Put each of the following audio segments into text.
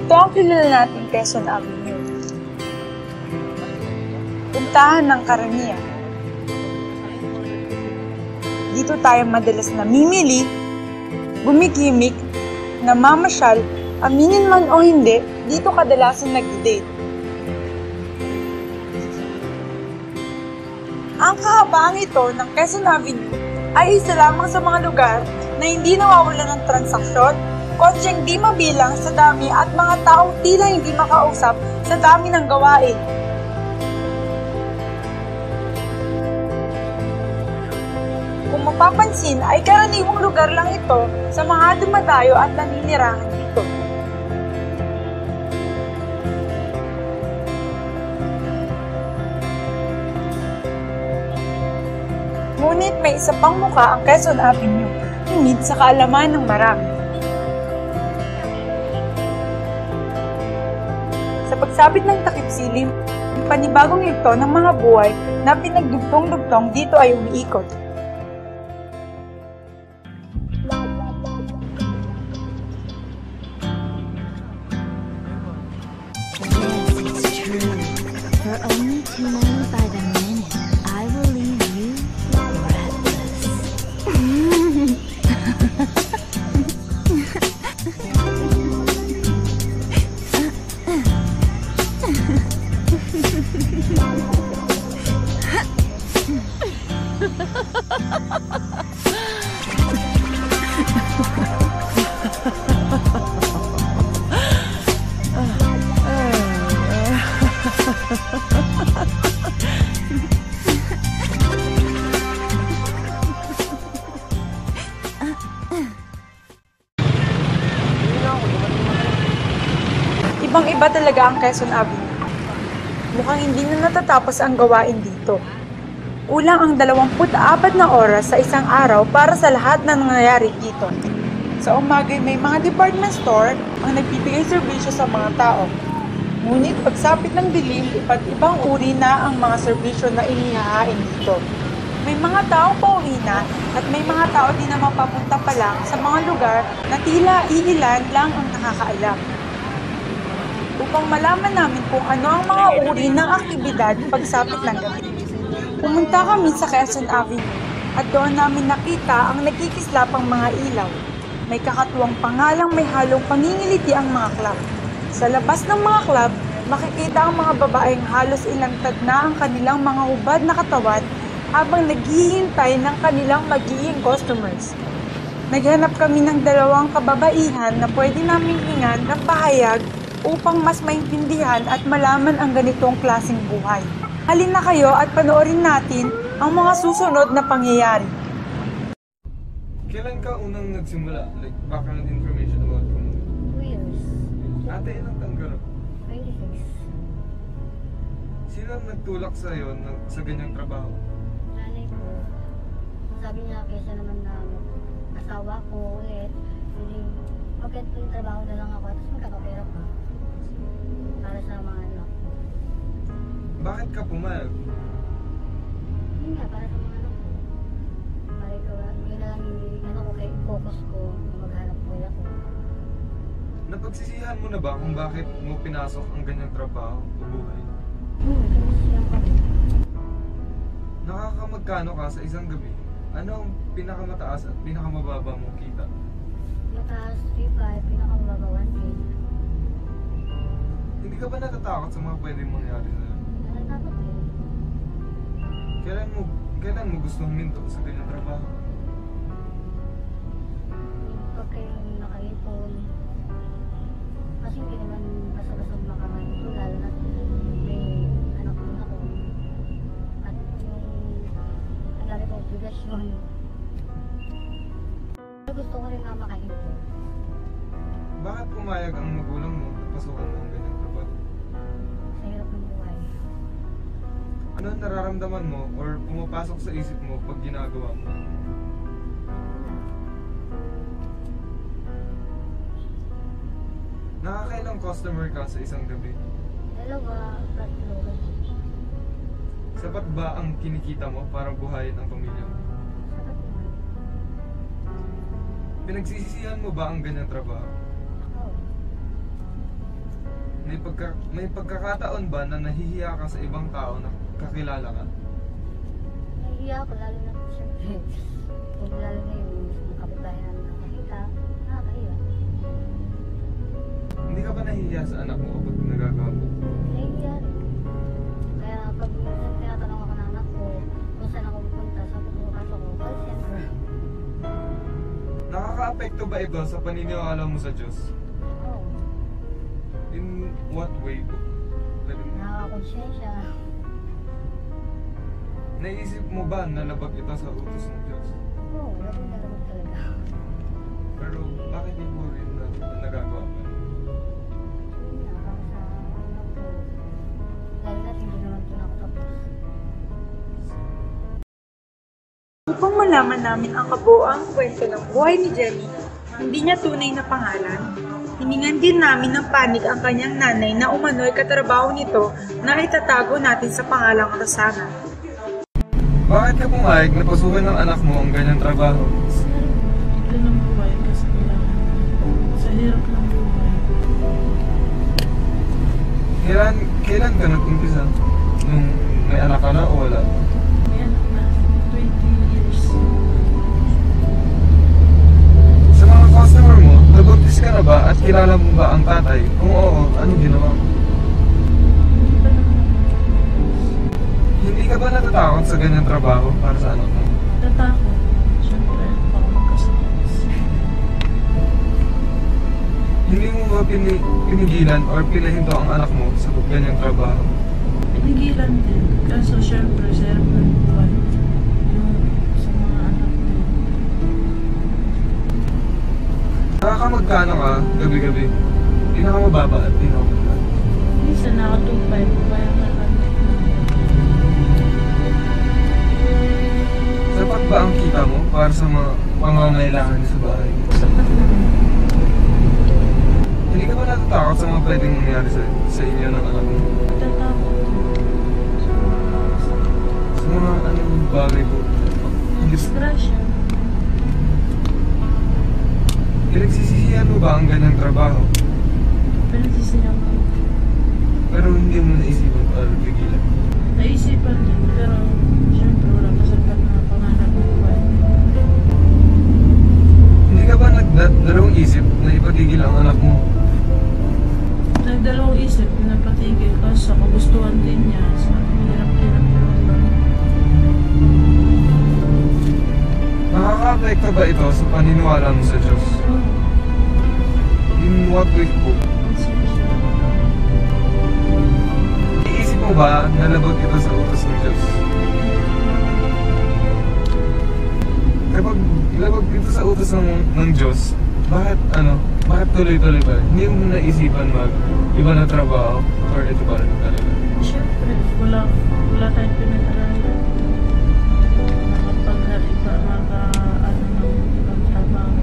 Ito ang kilala nating Quezon Avenue. Puntahan ng karamihan. Dito tayo madalas namimili, gumigimik, namamasyal, aminin man o hindi, dito kadalasan nag-date. Ang kahabaan ito ng Quezon Avenue ay isa lamang sa mga lugar na hindi nawawala ng transaksyon, kotseng di mabilang sa dami at mga taong tila hindi makausap sa dami ng gawain. Kung mapapansin ay karaniwang lugar lang ito sa mga dumadayo at naninirahan dito. Ngunit may isa pang mukha ang Quezon Avenue, hingid sa kaalaman ng marami. Sa pagsabit ng takip silim, ang panibagong yugto ng mga buhay na pinagdugtong-dugtong dito ay umiikot. For only $2.95 a minute, I will leave you breathless. Ibang-iba talaga ang Quezon Avenue. Mukhang hindi na natatapos ang gawain dito. Kulang ang 24 na oras sa isang araw para sa lahat na nangyayari dito. Sa umaga may mga department store ang nagbibigay serbisyo sa mga tao. Ngunit pagsapit ng dilim, iba't ibang uri na ang mga serbisyo na inihahain dito. May mga taong pauwi na at may mga tao din na mapapunta pa lang sa mga lugar na tila iilan lang ang nakakaalam. Upang malaman namin kung ano ang mga uri ng aktibidad pagsapit ng gabi, pumunta kami sa Quezon Avenue at doon namin nakita ang nagkikislapang mga ilaw. May kakatuwang pangalang may halong pangingiliti ang mga club. Sa labas ng mga club, makikita ang mga babaeng halos ilantad na ang kanilang mga hubad na katawan habang naghihintay ng kanilang magiging customers. Naghanap kami ng 2 kababaihan na pwede namin hingan ng pahayag upang mas maintindihan at malaman ang ganitong klaseng buhay. Halina kayo at panoorin natin ang mga susunod na pangyayari. Kailan ka unang nagsimula? Like, background information about kung... 2 years. Ate, ilang taon ka na? 26. Sino ang nagtulak sa'yo sa ganyang trabaho? Nanay ko, sabi niya kaysa naman na asawa ko ulit, hindi, maganda yung trabaho na lang ako at magkakapera ko para sa mga anak ko. Bakit ka pumayag? Yun nga, para sa mga anak ko. Para ikaw, yun na lang yung ano ko, kay focus ko, maghanap ko ako. Napagsisihan mo na ba kung bakit mo pinasok ang ganyang trabaho o buhay? Siya ko. Nakakamagkano ka sa isang gabi? Ano ang pinakamataas at pinakamababa mo kita? Mataas 3.5, pinakamababa 1.8. Hindi ka ba natatakot sa mga pwedeng mangyari sa'yo? Natatakot eh. Kailan mo gusto huminto sa ganyang trabaho? Pag kayo nakaipon, kasi hindi naman basta-basta makamanito, lalo na may anak din ako. At yung ang dami kong obligasyon. Gusto ko rin na makaipon. Bakit pumayag ang magulang mo at pasukan mo ang ganyang trabaho? Sa hirap ng buhay. Ano ang nararamdaman mo or pumapasok sa isip mo pag ginagawa mo? Nakakailang customer ka sa isang gabi? 2, 3. Sapat ba ang kinikita mo para buhayin ang pamilya mo? Sapat naman. Pinagsisisihan mo ba ang ganyang trabaho? Oo. May pagkakataon ba na nahihiya ka sa ibang tao na kakilala ka? Nahihiya ako, lalo na siyempre. Kung lalo na yung kapitbahay namin nakakita, nakakahiya. Hindi ka ba nahihiya sa anak mo kapag nagagawa mo? Nahihiya rin. Kaya pag minsan tinatanong ako ng anak ko kung saan ako pupunta, sa pagpapasok ko, call center. Nakaka-apekto ba ito sa paniniwala mo sa Diyos? Oo, In what way po? nakakakonsensya. Naisip mo ba na labag ito sa utos ng Diyos? Oo, labag na labag talaga. Pero bakit hindi mo rin nagagawa mo? Yun nga, para sa anak ko. Lalo na hindi naman ito nakatapos. Upang malaman namin ang kabuoang kwento ng buhay ni Jenny, hindi niya tunay na pangalan. Hiningan din namin ng panig ang kanyang nanay na umano'y katrabaho nito na itatago natin sa pangalang Rosana. Bakit ka pumayag na pasukin ng anak mo ang ganyang trabaho? Ito ng buhay kasi kailangan. Sa hirap ng buhay. Kailan ka nag-umpisa? Nung may anak ka na o wala? May anak na 20 years. Sa mga customer mo, nabuntis ka na ba at kilala mo ba ang tatay? Kung oo, ano ginawa mo? Hindi pa naman Hindi ka ba natatakot sa ganyang trabaho para sa anak mo? natakot. Siyempre, baka magkasakit. Hindi mo ba pinigilan or pinahinto ang anak mo sa ganyang trabaho? Pinigilan din. Kaso siyempre, sa hirap ng buhay. Yung sa mga anak mo. Nakakamagkano ka gabi-gabi? Pinakamababa at pinakamagkano? Minsan nakatupay. Kaya nakalit. Sapat ba ang kita mo para sa mga pangangailangan sa bahay? Sapat naman. Hindi ka ba natatakot sa mga pwedeng mangyari sa inyo ng anak mo? Natatakot din. Sa mga anong bagay po? Disgrasya. Pinagsisisihan mo ba ang ganyang trabaho? Pinagsisihan ko. Pero hindi mo naisipan para pigilan. Naisipan din, pero siyempre wala pa sapat na pangarap ng buhay. Hindi ka ba nagdalawang isip na ipatigil ang anak mo? Nagdalawang isip, pinapatigil kaso kagustuhan din niya sa hirap-hirap naman. Nakaka-apekto ba ito sa paniniwala mo sa Diyos? In what way po? Konsensya. Iisip mo ba na labag ito sa utos ng Diyos? Kapag labag ito sa utos ng Diyos, bakit tuloy-tuloy ba? Hindi mo naisipan iba na trabaho or ito ba rin talaga? Siyempre, wala tayong pinag-aralan. Nakapag-iba, ng ibang trabaho.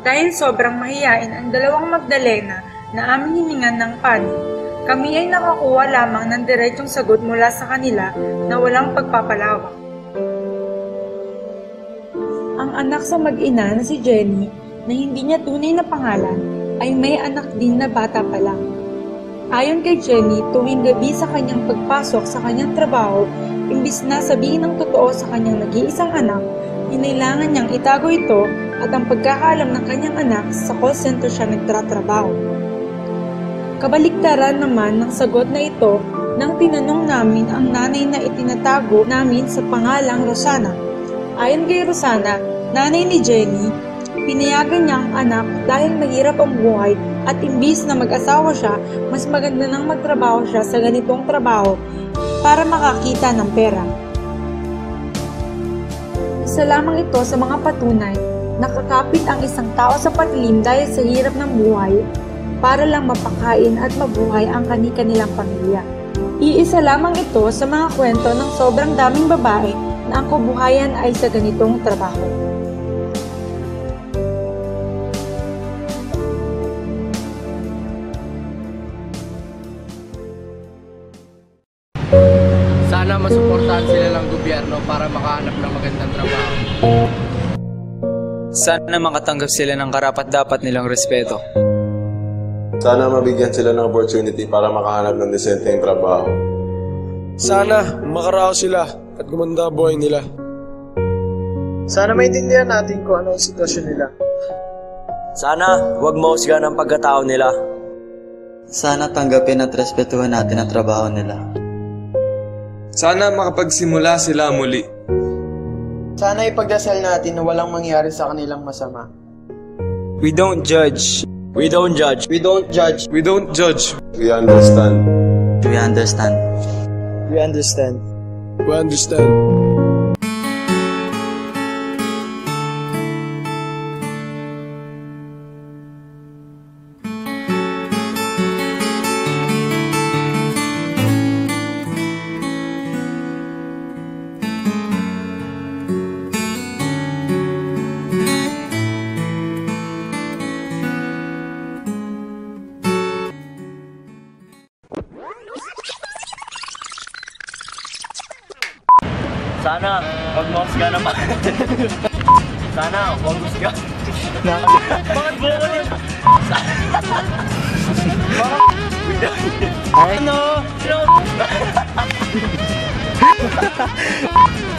Dahil sobrang mahiyain ang dalawang Magdalena na aming hiningan ng panig, kami ay nakakuha lamang ng diretsong sagot mula sa kanila na walang pagpapalawak. Ang anak sa mag-ina na si Jenny, na hindi niya tunay na pangalan, ay may anak din na bata pa lang. Ayon kay Jenny, tuwing gabi sa kanyang pagpasok sa kanyang trabaho, imbis na sabihin ng totoo sa kanyang nag-iisang anak, inailangan niyang itago ito at ang pagkakaalam ng kanyang anak sa call center siya nagtatrabaho. Kabaligtaran naman ng sagot na ito nang tinanong namin ang nanay na itinatago namin sa pangalang Rosana. Ayon kay Rosana, nanay ni Jenny, pinayagan niya ang anak dahil mahirap ang buhay at imbis na mag-asawa siya, mas maganda nang magtrabaho siya sa ganitong trabaho para makakita ng pera. Isa lamang ito sa mga patunay na kakapit ang isang tao sa patilim dahil sa hirap ng buhay para lang mapakain at mabuhay ang kani-kanilang pamilya. Iisa lamang ito sa mga kwento ng sobrang daming babae na ang kabuhayan ay sa ganitong trabaho. Sana masuportahan sila ng gobyerno para makahanap ng magandang trabaho. Sana makatanggap sila ng karapat-dapat nilang respeto. Sana mabigyan sila ng opportunity para makahanap ng disenteng trabaho. Sana makaraos sila at gumanda ang buhay nila. Sana maintindihan natin kung ano ang sitwasyon nila. Sana huwag mahusga ng pagkatao nila. Sana tanggapin at respetuhan natin ang trabaho nila. Sana makapagsimula sila muli. Sana ipagdasal natin na walang mangyari sa kanilang masama. We don't judge. We don't judge. We don't judge. We don't judge. We understand. We understand. We understand. We understand. Sana huwag mahusga ng Sana huwag mahusga. Bakit buko din? Ano?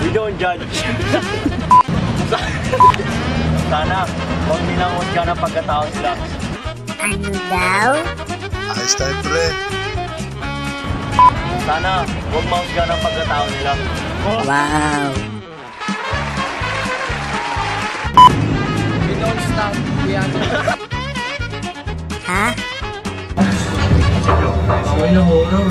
We don't judge. Sana huwag nilang husga ng pagkatao sila. Ano daw? Ayos tayo, pre. Sana huwag mahusga ng pagkatao nila. Wow! We don't stop. We understand. Ha? Ay, na horror.